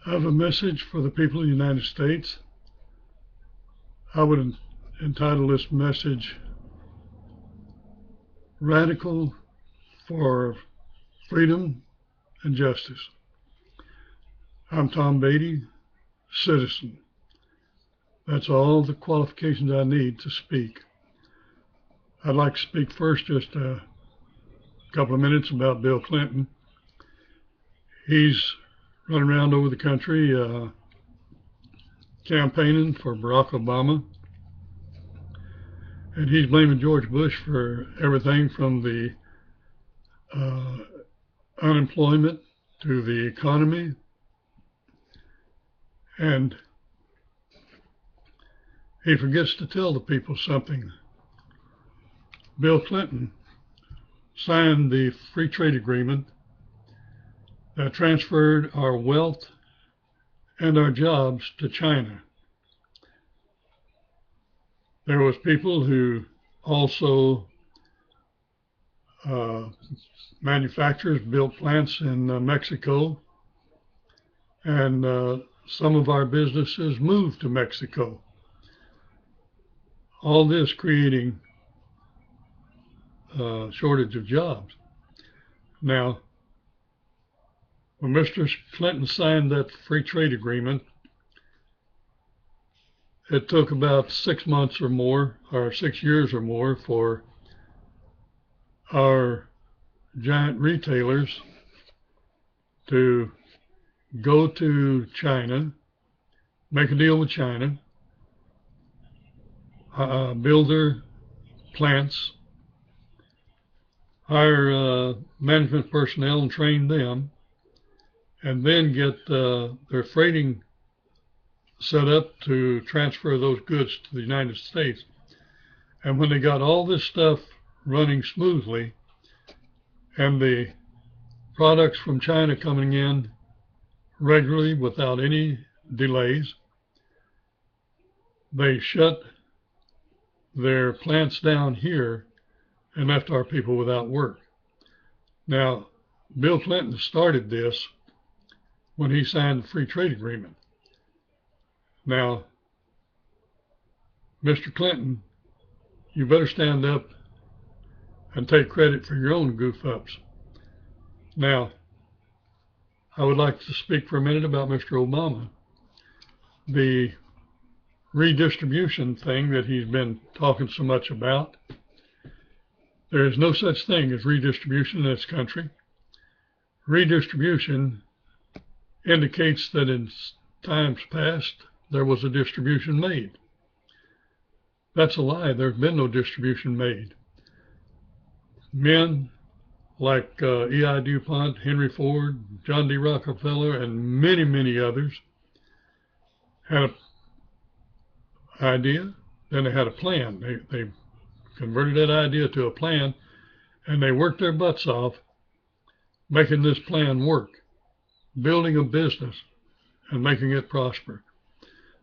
I have a message for the people of the United States. I would entitle this message Radical for Freedom and Justice. I'm Tom Beatty, citizen. That's all the qualifications I need to speak. I'd like to speak first just a couple of minutes about Bill Clinton. He's running around over the country campaigning for Barack Obama. And he's blaming George Bush for everything from the unemployment to the economy. And he forgets to tell the people something. Bill Clinton signed the free trade agreement that transferred our wealth and our jobs to China. There was people who also manufacturers built plants in Mexico, and some of our businesses moved to Mexico. All this creating a shortage of jobs. Now, when Mr. Clinton signed that free trade agreement, it took about 6 months or more, or 6 years or more, for our giant retailers to go to China, make a deal with China, build their plants, hire management personnel and train them, and then get their freighting set up to transfer those goods to the United States. And when they got all this stuff running smoothly and the products from China coming in regularly without any delays, they shut their plants down here and left our people without work. Now, Bill Clinton started this when he signed the free trade agreement. Now, Mr. Clinton, you better stand up and take credit for your own goof-ups. Now, I would like to speak for a minute about Mr. Obama. The redistribution thing that he's been talking so much about. There is no such thing as redistribution in this country. Redistribution indicates that in times past, there was a distribution made. That's a lie. There's been no distribution made. Men like E.I. DuPont, Henry Ford, John D. Rockefeller, and many, many others had an idea, then they had a plan. They converted that idea to a plan, and they worked their butts off making this plan work, building a business and making it prosper.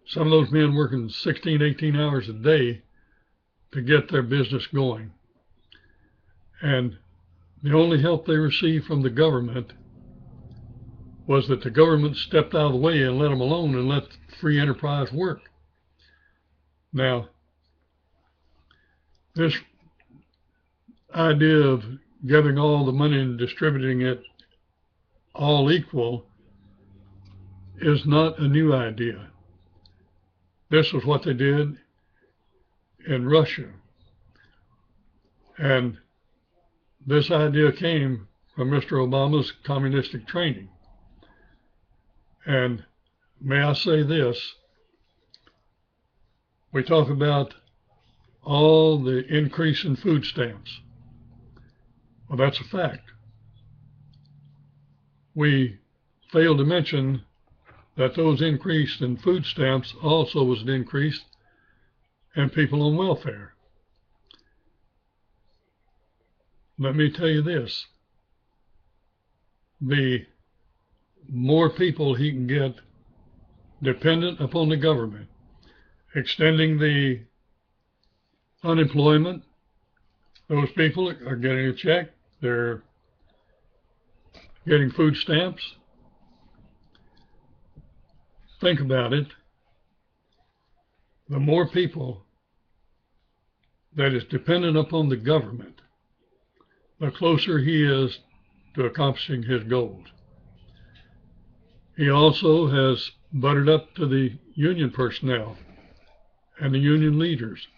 Some of those men working 16, 18 hours a day to get their business going. And the only help they received from the government was that the government stepped out of the way and let them alone and let free enterprise work. Now, this idea of getting all the money and distributing it all equal is not a new idea. This was what they did in Russia. And this idea came from Mr. Obama's communistic training. And may I say this, we talk about all the increase in food stamps. Well, that's a fact. We failed to mention that those increased in food stamps also was an increase in people on welfare. Let me tell you this, the more people he can get dependent upon the government, extending the unemployment, those people are getting a check, they're getting food stamps, think about it, the more people that is dependent upon the government, the closer he is to accomplishing his goals. He also has buttered up to the union personnel and the union leaders,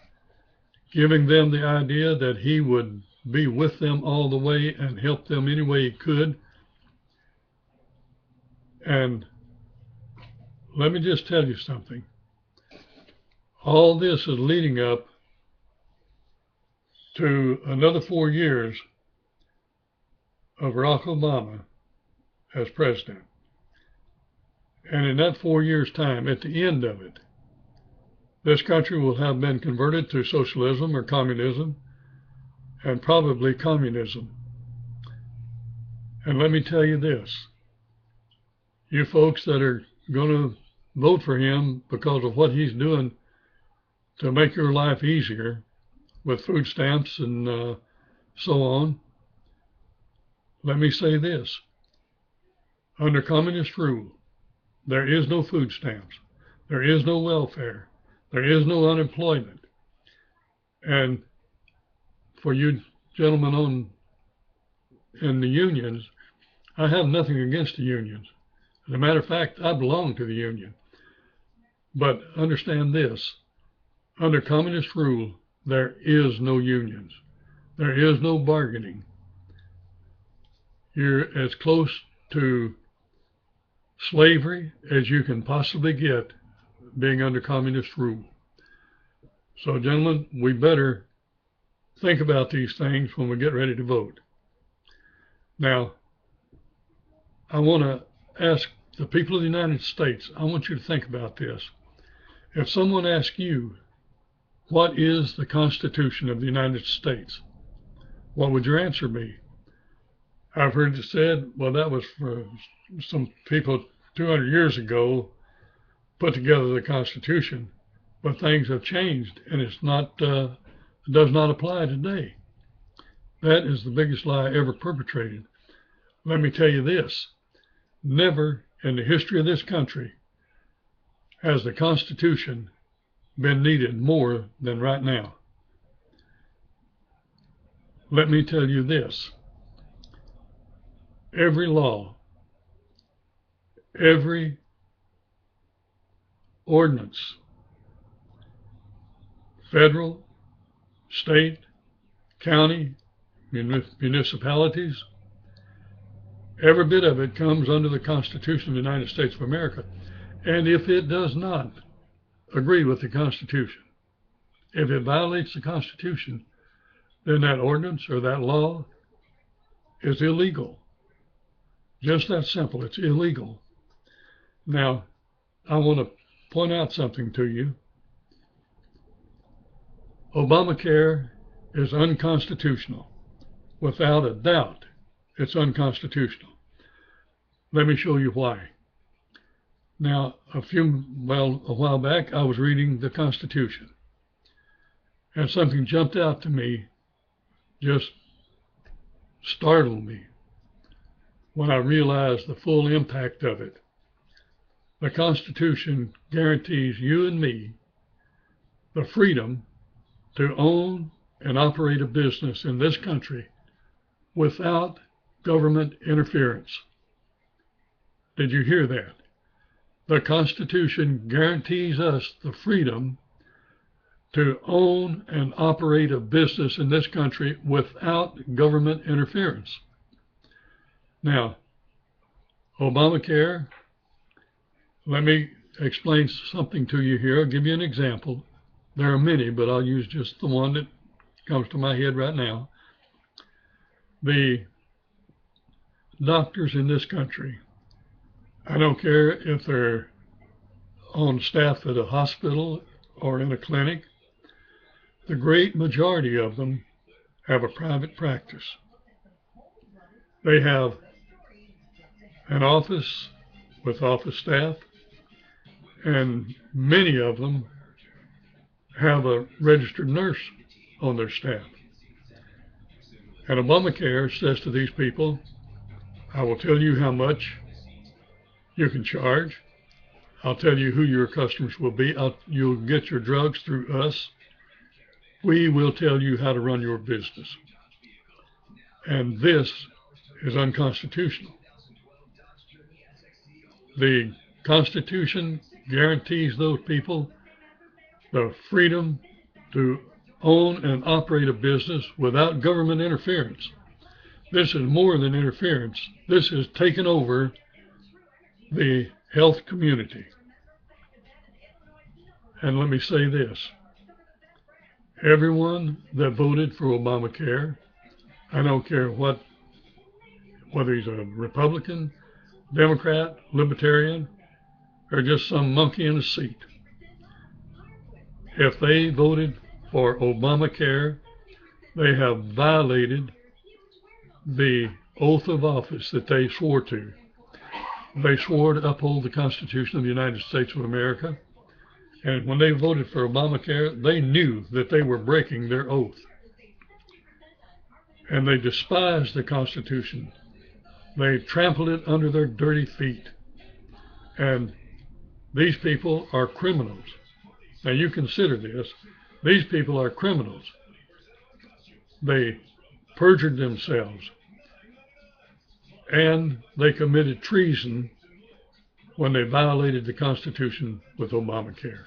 giving them the idea that he would be with them all the way and help them any way he could. And let me just tell you something. All this is leading up to another 4 years of Barack Obama as president. And in that 4 years' time, at the end of it, this country will have been converted to socialism or communism, and probably communism. And let me tell you this, you folks that are going to vote for him because of what he's doing to make your life easier with food stamps and so on, let me say this. Under communist rule, there is no food stamps. There is no welfare. There is no unemployment. And for you gentlemen in the unions, I have nothing against the unions. As a matter of fact, I belong to the union. But understand this, under communist rule, there is no unions. There is no bargaining. You're as close to slavery as you can possibly get being under communist rule. So, gentlemen, we better think about these things when we get ready to vote. Now, I want to ask the people of the United States, I want you to think about this. If someone asks you, what is the Constitution of the United States? What would your answer be? I've heard it said, well, that was for some people 200 years ago put together the Constitution, but things have changed and it's not, does not apply today. That is the biggest lie ever perpetrated. Let me tell you this, never in the history of this country has the Constitution been needed more than right now. Let me tell you this, every law, every ordinance, federal, state, county, municipalities, every bit of it comes under the Constitution of the United States of America. And if it does not agree with the Constitution, if it violates the Constitution, then that ordinance or that law is illegal. Just that simple, it's illegal. Now, I want to point out something to you. Obamacare is unconstitutional. Without a doubt, it's unconstitutional. Let me show you why. Now, a while back, I was reading the Constitution, and something jumped out to me, just startled me when I realized the full impact of it. The Constitution guarantees you and me the freedom to own and operate a business in this country without government interference. Did you hear that? The Constitution guarantees us the freedom to own and operate a business in this country without government interference. Now, Obamacare, let me explain something to you here. I'll give you an example. There are many, but I'll use just the one that comes to my head right now. The doctors in this country, I don't care if they're on staff at a hospital or in a clinic, the great majority of them have a private practice. They have an office with office staff, and many of them have a registered nurse on their staff. And Obamacare says to these people, I will tell you how much you can charge. I'll tell you who your customers will be. You'll get your drugs through us. We will tell you how to run your business. And this is unconstitutional. The Constitution guarantees those people the freedom to own and operate a business without government interference. This is more than interference. This is taking over the health community. And let me say this. Everyone that voted for Obamacare, I don't care whether he's a Republican, Democrat, Libertarian, or just some monkey in a seat, if they voted for Obamacare, they have violated the oath of office that they swore to. They swore to uphold the Constitution of the United States of America. And when they voted for Obamacare, they knew that they were breaking their oath. And they despised the Constitution. They trampled it under their dirty feet. And these people are criminals. Now you consider this. These people are criminals. They perjured themselves. And they committed treason when they violated the Constitution with Obamacare.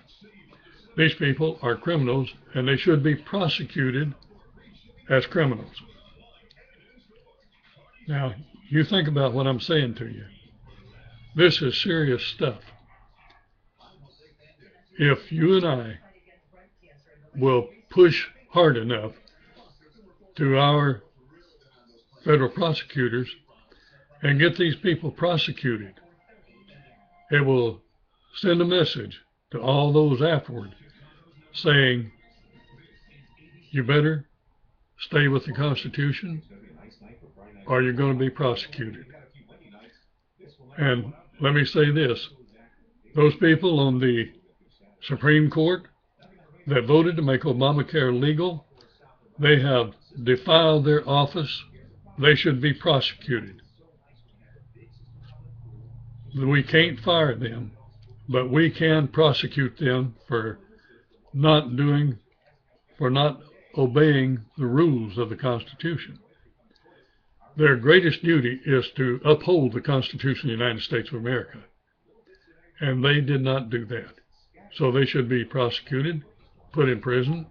These people are criminals, and they should be prosecuted as criminals. Now, you think about what I'm saying to you. This is serious stuff. If you and I will push hard enough to our federal prosecutors and get these people prosecuted, it will send a message to all those afterward saying, you better stay with the Constitution or you're going to be prosecuted. And let me say this, those people on the Supreme Court that voted to make Obamacare legal, they have defiled their office. They should be prosecuted. We can't fire them, but we can prosecute them for not obeying the rules of the Constitution. Their greatest duty is to uphold the Constitution of the United States of America, and they did not do that. So they should be prosecuted, put in prison.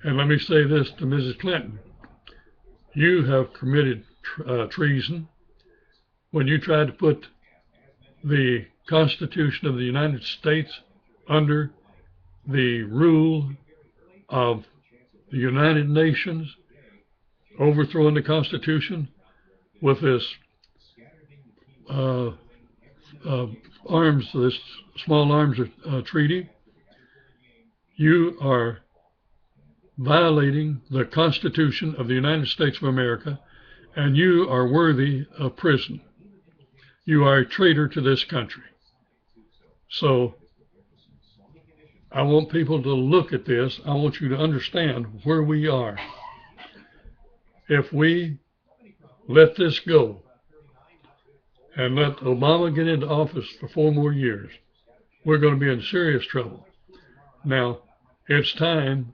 And let me say this to Mrs. Clinton. You have committed treason when you tried to put the Constitution of the United States under the rule of the United Nations, overthrowing the Constitution with this this small arms treaty. You are violating the Constitution of the United States of America, and you are worthy of prison. You are a traitor to this country. So I want people to look at this. I want you to understand where we are. If we let this go and let Obama get into office for 4 more years, we're going to be in serious trouble. Now, it's time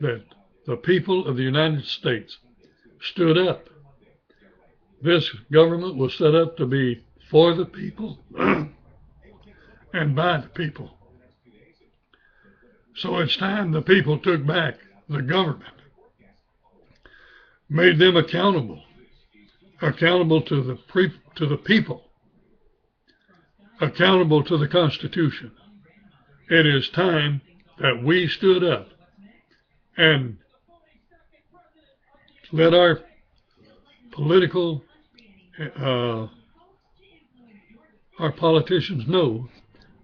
that the people of the United States stood up. This government was set up to be for the people and by the people. So it's time the people took back the government, made them accountable to the people, accountable to the Constitution. It is time that we stood up and let our politicians know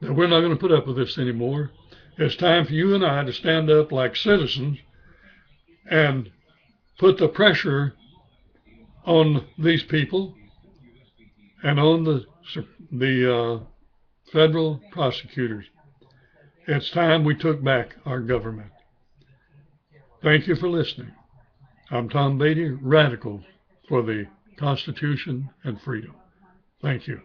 that we're not going to put up with this anymore. It's time for you and I to stand up like citizens and put the pressure on these people and on the federal prosecutors. It's time we took back our government. Thank you for listening. I'm Tom Beatty, Radical for the Constitution and Freedom. Thank you.